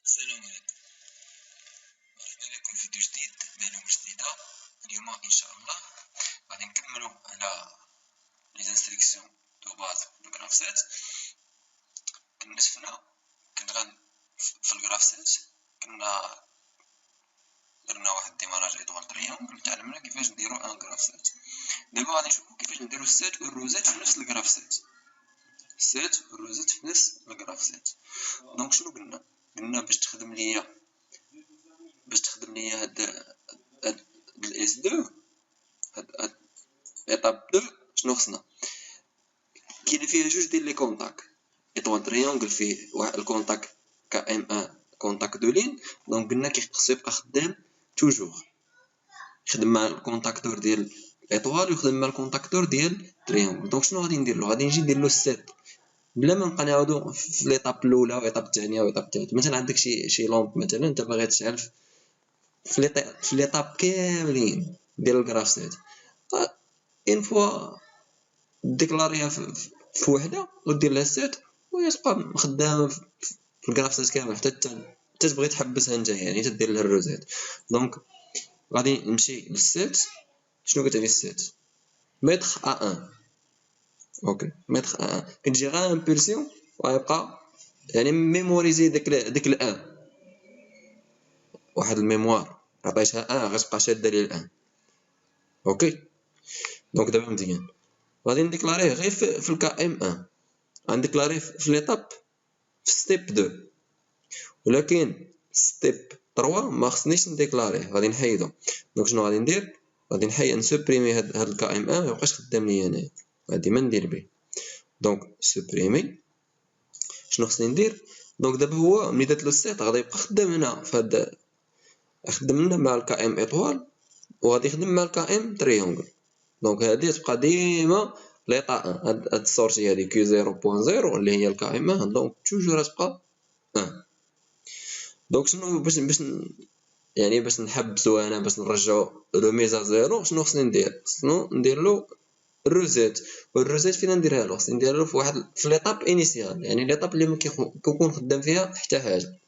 السلام عليكم، مرحبا بكم في فيديو جديد، معلومة جديدة. اليوم إن شاء الله غادي نكملو على لي انستركسيون دو باز دو غراف سيت. كنا شفنا في الغراف سيت كنا درنا واحد ديماراج ايطوال تريونغل، تعلمنا كيفاش نديرو ان غراف سيت. دابا غادي نشوفو كيفاش نديرو السيت والروزات في نفس الغراف سيت. السيت والروزات في نفس الغراف سيت. دونك شنو قلنا باش تخدم ليا هاد الاس 2 هاد ايطاب 2 شنو خصنا؟ كاين فيها جوج ديال لي كونتاك ايطوال تريونغل فيه واحد الكونتاك كا ام 1 كونتاك دو لين. دونك قلنا خصو يبقى خدام توجور، يخدم مع الكونتاكتور ديال الايطوال ويخدم مع الكونتاكتور ديال تريونغل. دونك شنو غادي ندير له؟ غادي نجي ندير له السيت بلا ما نبقى نعاودو في ليطاب الاولى وايطاب الثانيه وايطاب الثالثه. مثلا عندك شي لومب مثلا انت باغي تشعل في ليطاب كاملين ديال الغراف سيت، اون فوا ديكلاريها في وحده ودير لها السيت ويبقى خدامه في الغراف سيت كامل حتى تبغي تحبسها انت، يعني تدير لها الروزات. دونك غادي نمشي للسيت. شنو كتعني السيت؟ متر ا 1. اوكي، متر ا 1 كتجي غير امبولسيون وغيبقى يعني ميموريزي ديك الان، واحد الميموار عطيتها غتبقى شاده ليه الان. اوكي، دونك دابا مزيان غادي نديكلاريه غير في الكا ام 1، غنديكلاريه في ليطاب في ستيب 2، ولكن ستيب 3 ما خصنيش نديكلاريه، غادي نحيدو. دونك شنو غادي ندير؟ غادي نسوبريمي هاد الكا ام 1 ميبقاش خدام ليا انايا، غادي ما ندير به. دونك سوبريمي. شنو خصني ندير؟ دونك دابا هو ملي درت له السيت غادي يبقى خدام هنا فهاد، خدم لنا مع الكا ام ايطوال وغادي يخدم مع الكا ام تريونغل. دونك هادي تبقى ديما ليطا هاد السورتي هادي كي 0.0 اللي هي الكا ام 1، دونك توجور تبقى 1. دونك شنو باش نحبسو انا باش نرجعو روميزا زيرو، شنو خصني ندير؟ خصنو ندير له الروزيت. والروزيت فين نديرها له؟ خصني نديرها له في ليطاب انيسيال، يعني ليطاب اللي ما كيكون خدام فيها حتى حاجه.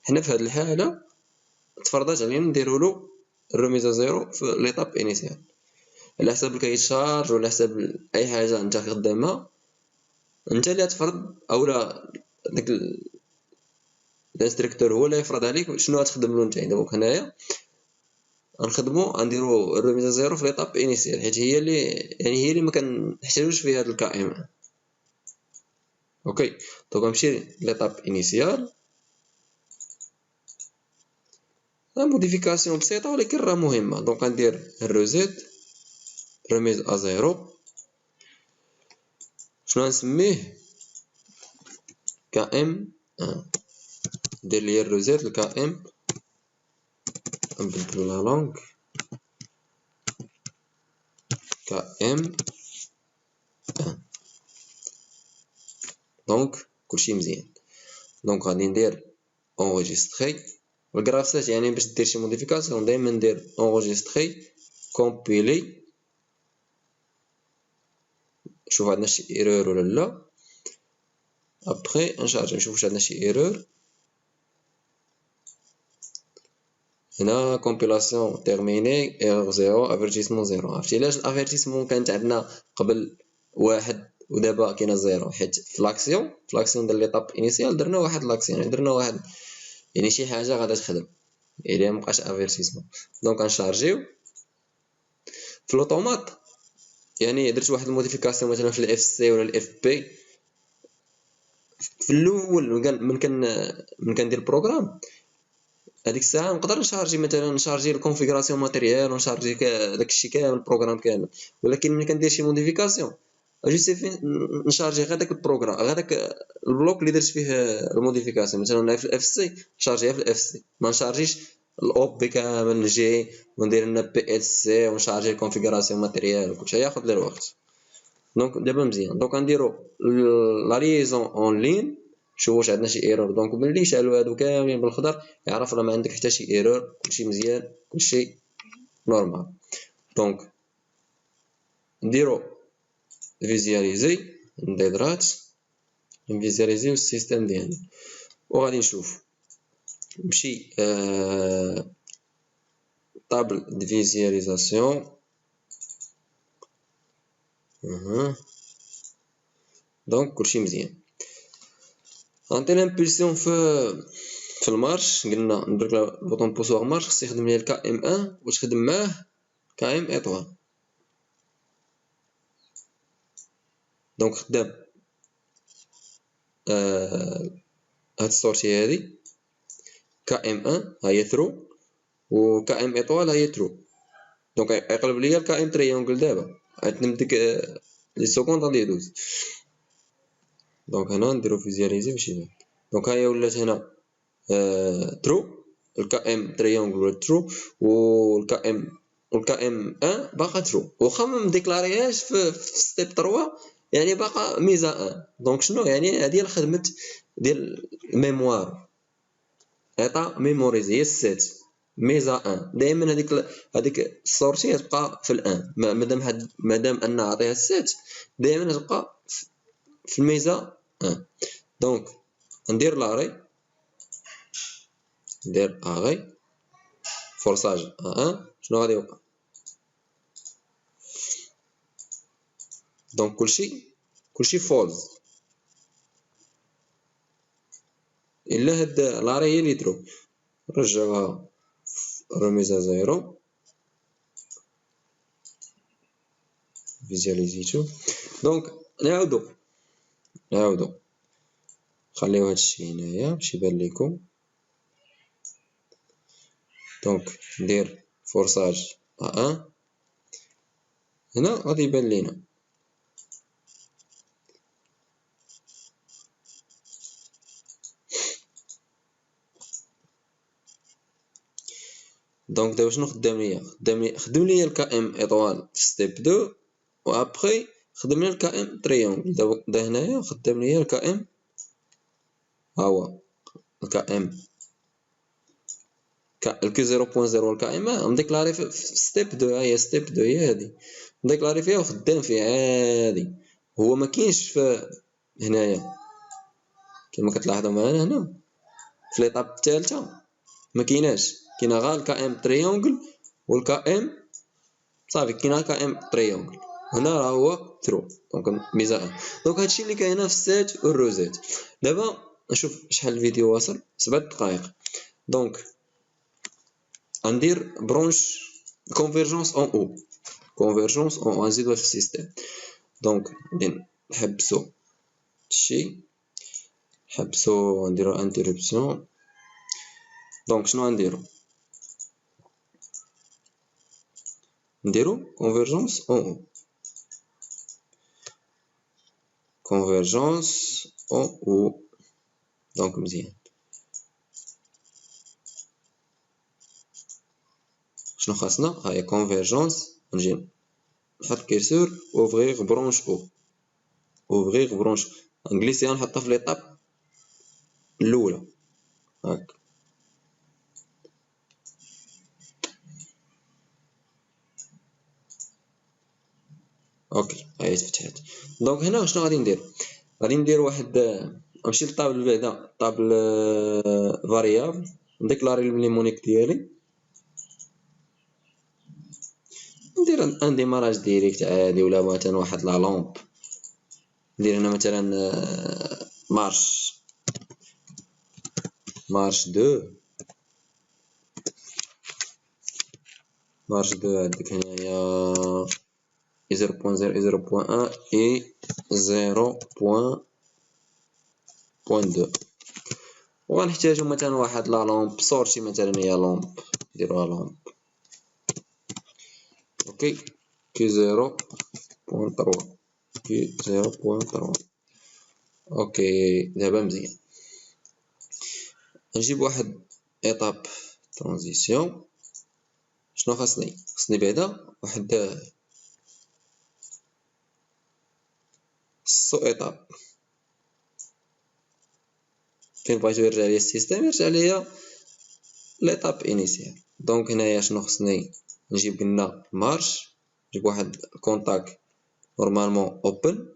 حنا في هاد الحاله تفرضات علينا نديرو له الروميزا زيرو في ليطاب انيسيال على حساب الكيتشارج ولا حساب اي حاجه انت خدامها انت اللي تفرض، اولا داك الانستركتور هو اللي يفرض عليك شنو غتخدم له انت. دابا هنايا غنخدمو غنديرو الروميزا زيرو في ليطاب انيسيال حيت هي اللي ما كنحتاجوش فيها هاد الكا ام. اوكي، دونك غنمشي ليطاب انيسيال، موديفيكاسيون بسيطه ولكن راه مهمه. دونك غندير الروزيت روميز ا زيرو، شنو غنسميه؟ كا ام 1. ندير ليا الروزيت الكا ام، نبدلو لا لونغ كا ام 1. دونك كلشي مزيان. دونك غادي ندير اونغيستري الغراف سيت، يعني باش دير شي موديفيكاسيون دائما ندير اونغيستري كومبيلي، شوف عندنا شي ايرور ولا لا. ابخي نشارج نشوف واش عندنا شي ايرور. هنا كومبيلاسيون تيرميني ايرور زيرو افيرتيسمون زيرو. عرفتي علاش الافيرتيسمون كانت عندنا قبل واحد ودابا كاينه زيرو؟ حيت في لاكسيون ديال ليطاب انيسيال درنا واحد لاكسيون، درنا واحد يعني شي حاجه غادا تخدم، يعني مابقاش افيرتيسمون. دونك غنشارجيو في الاوتومات، يعني درت واحد الموديفيكاسيون مثلا في الاف سي ولا الاف بي في الاول من كندير بروغرام. هذيك الساعه نقدر نشارجي الكونفيغوراسيون ماتيريال ونشارجي داكشي كامل البروغرام كامل، ولكن ملي كندير شي موديفيكاسيون اجي سيفي نشارجي غير داك البروغرام، غير داك البلوك اللي درت فيه الموديفيكاسيون. مثلا في الاف سي نشارجيها في الاف سي، ما نشارجيش الاوب بي كامل نجي وندير لنا بي اس سي ونشارجي الكونفيغوراسيون ماتيريال وكلشي ياخذ لي الوقت. دونك دابا مزيان. دونك غنديرو لا ليزون اون لين، شوفوا واش عندنا شي ايرور. دونك ملي يشعلوا هادو كاملين بالخضر يعرف راه ما عندك حتى شي ايرور، كلشي مزيان كلشي نورمال. دونك نديرو فيزياليزي نديرات نفيزياليزيو السيستم ديالنا وغادي نشوف نمشي طابل دو فيزياليزاسيون. دونك كلشي مزيان. غنعطي لامبولسيون في المارش. قلنا ندرك البوطون بوسوار مارش خص يخدم ليا الكا ام 1 وتخدم معاه كا ام ايطوال. دونك خدام هاد السورتي هادي كا ام 1 ها هي ثرو و كا ام ايطوال ها هي ثرو. دونك يقلب ليا الكا ام تريونغل. دابا غتنم ديك لي سكوند غادي يدوز. دونك هنا نديرو فيزياليزي باش يبان. دونك ها هي ولات هنا ترو. الكا ام تريونغل ولا ترو والكا ام 1 باقا ترو واخا ما مديكلاريهاش في ستيب 3 يعني باقا ميزا 1. دونك شنو يعني؟ هذه الخدمه ديال الميموار ايطا ميموريزي هي السيت ميزا 1. دائما هذيك السورتي تبقى في الان مادام ان عطيها السيت دائما تبقى في الميزا 1. دونك ندير لاري ندير اغي فورساج 1. شنو غادي يوقع؟ دونك كلشي فولز الا هاد لاري هي اللي ترو. نرجعوها رميزة زيرو فيزياليزيتو. دونك نعاودو خليو هادشي هنايا باش يبان ليكم. دونك ندير فورساج 1 هنا غادي يبان لينا. دونك دابا شنو خدام ليا؟ خدم ليا الكا ام ايطوال في ستيب 2 و ابخي خدم ليا الكا ام تريونغل. دابا هنايا خدام ليا الكا ام ها هو الكا ام الكي 0.0 والكا ام مديكلاري في ستيب 2. هي ستيب 2 هي هادي مديكلاري فيها وخدام فيها عادي. هو ما كاينش في هنايا كما كتلاحظوا معنا هنا في ليطاب الثالثه ما كاينه غير الكا ام تريونغل والكا ام صافي. كاينه الكا ام تريونغل هنا راه هو ثرو. دونك ميزان. دونك هادشي اللي كاينه في السيت والروزيت. دابا نشوف شحال الفيديو واصل 7 دقائق. دونك غندير برونش كونفيرجونس اون او كونفيرجونس اون او نزيدوها في السيستيم. دونك نحبسو هادشي نحبسو نديرو انتربسيون. دونك شنو غنديرو؟ نديرو convergence en haut convergence en haut. دونك مزيان. شنو خاصنا؟ هاهي convergence. نجي نحط كيرسور اوفغيغ برونش او اوفغيغ برونش نجليسيها نحطها في ليطاب الاولى هاك. اوكي هاهي تفتحات. دونك هنا شنو غادي ندير؟ غادي ندير واحد نمشي للطابل بعدا طابل فاريابل نديكلاري المونيك ديالي. ندير ان ديماراج ديريكت عادي ولا مثلا واحد لا لومب. ندير هنا مثلا مارش 2 عندك هنايا 0.0 0.1 اي 0.2 وغنحتاجو مثلا واحد لا لومب سورتي مثلا هي لومب نديروها لومب. اوكي كي 0.3 كي 0.3. اوكي دابا مزيان. نجيب واحد ايطاب ترانزيسيون. شنو خاصني بعدا واحد سو ايطاب فين بغيتو يرجع ليا السيستم يرجع ليا ليطاب انيسيال. دونك هنايا شنو خصني نجيب؟ قلنا مارش نجيب واحد كونتاك نورمالمون اوبن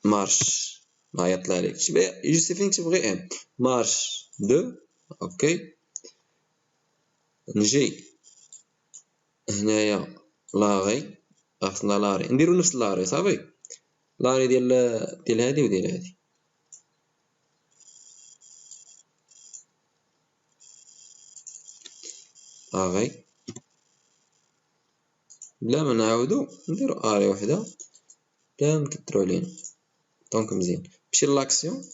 مارش ما يطلع لك يجوستيفي نكتب غير ام مارش 2. اوكي، نجي هنايا لاغي، خصنا لاري نديرو نفس لاري صافي، لاري ديال هادي وديال هادي. لاغي بلا ما نعاودو نديرو اري وحده بلا ما نكثرو علينا. دونك مزيان، نمشي لاكسيون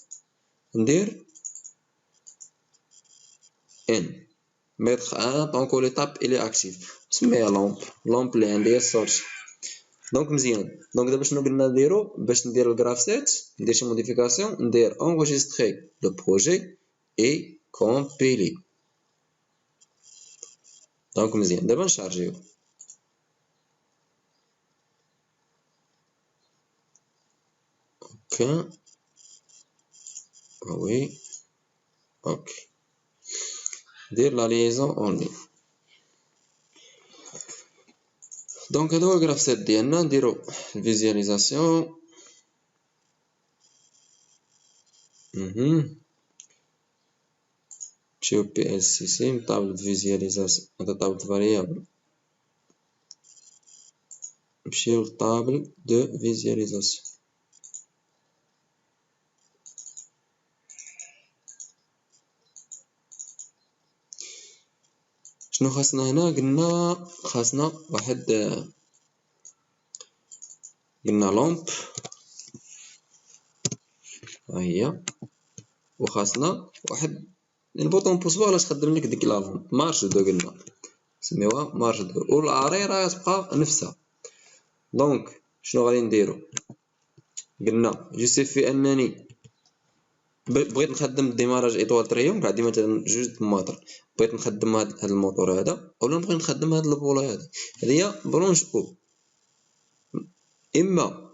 ندير ان mettre un tant que l'étape il est active، نسميها لومب اللي عندي هي السورس. دونك مزيان، دونك دابا شنو قلنا نديرو باش ندير الجراف سيت، ندير شي موديفيكاسيون، ندير انغيستري لو بروجي اي كومبيلي. دونك مزيان، دابا نشارجيو. اوكي وي اوكي، ندير لا ليزون اون لين. دونك هذا هو الجراف سيت ديالنا، نديرو الفيزياليزاسيون. نمشيو بي اس سي سي طابل فيزياليزاسيون، هذا طابل فاريابل، نمشيو للطابل دو فيزياليزاسيون. شنو خاصنا هنا؟ قلنا خاصنا واحد، قلنا لومب ها هي، وخاصنا واحد البوطون بوسوا باش تخدم لك ديك لا لومب مارش دو، قلنا نسميوها مارش دو، والاري راه تبقى نفسها. دونك شنو غادي نديرو؟ قلنا جوستيفي انني بغيت نخدم الديماراج ايطوال تريونغ، عندي مثلا جوج موتور، بغيت نخدم هاد الموتور هذا اولا نبغي نخدم هاد البولا هذا، هذه هي برونش او، اما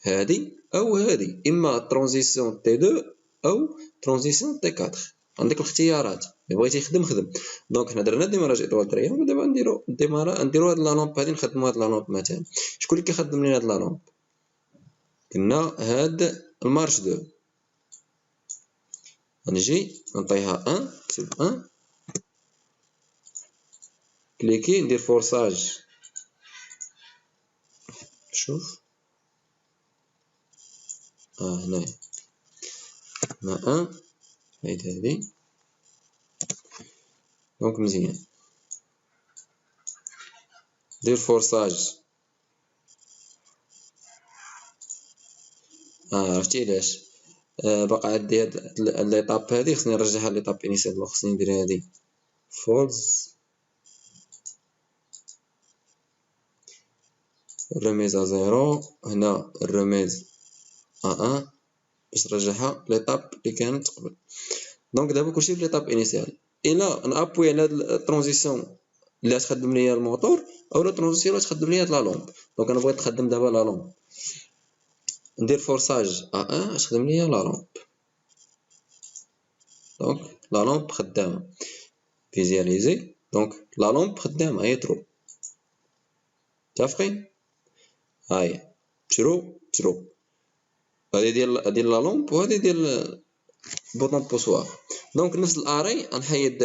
هادي او هادي، اما ترانزيسيون تي 2 او ترانزيسيون تي 4، عندك الاختيارات، بغيتي خدم خدم. دونك حنا درنا ديماراج ايطوال تريونغ، دابا نديرو نديرو هاد لا لومب هادي، نخدمو هاد لا لومب مثلا. شكون اللي كيخدم لينا هاد لا لومب؟ قلنا هاد المارش 2، غنجي نعطيها 1، نكتب 1، كليكي ندير فورساج، شوف هنايا مع 1 حيد هادي. دونك مزيان، ندير فورساج. عرفتي علاش؟ باقا عندي هاد ليطاب هادي، خصني نرجعها ليطاب انيسيال، خصني ندير هادي فولز الرميز ا زيرو، هنا الرميز ا 1 باش نرجعها ليطاب اللي كانت قبل. دونك دابا كلشي في ليطاب انيسيال، الا نابوي على هاد الترانزيسيون اللي غتخدم ليا الموتور، اولا الترانزيسيون اللي غتخدم ليا هاد لا لومب. دونك انا بغيت نخدم دابا لا لومب، ندير فورساج ا 1 باش تخدم ليا لا لومب. دونك لا لومب خدامه، فيزياليزي، دونك لا لومب خدامه هي ترو، متفقين؟ هاهي ترو هادي ديال لا لومب، وهادي ديال بوطون بوسواغ. دونك نفس الاري غنحيد،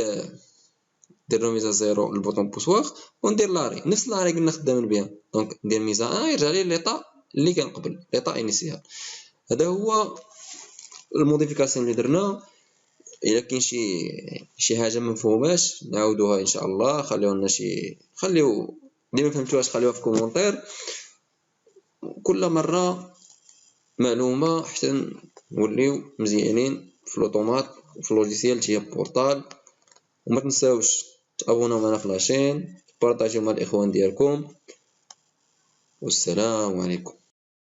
ندير رميزه زيرو للبوطون بوسواغ وندير لاري، نفس لاري قلنا خدامين بها. دونك ندير ميزه 1 يرجع لي ليطا اللي كان قبل، ليطا انيسيال. هذا هو الموديفيكاسيون اللي درنا. الا كاين شي حاجه ما مفهوماش نعاودوها ان شاء الله، خليو لنا خليو اللي ما فهمتوهاش خليوها في كومونتير، كل مره معلومه حتى نوليو مزيانين في لوطومات وفي اللوجيسيال تاع بورطال. وما تنساوش تابوناو معنا في لاشين، بارطاجيو مع الاخوان ديالكم، والسلام عليكم.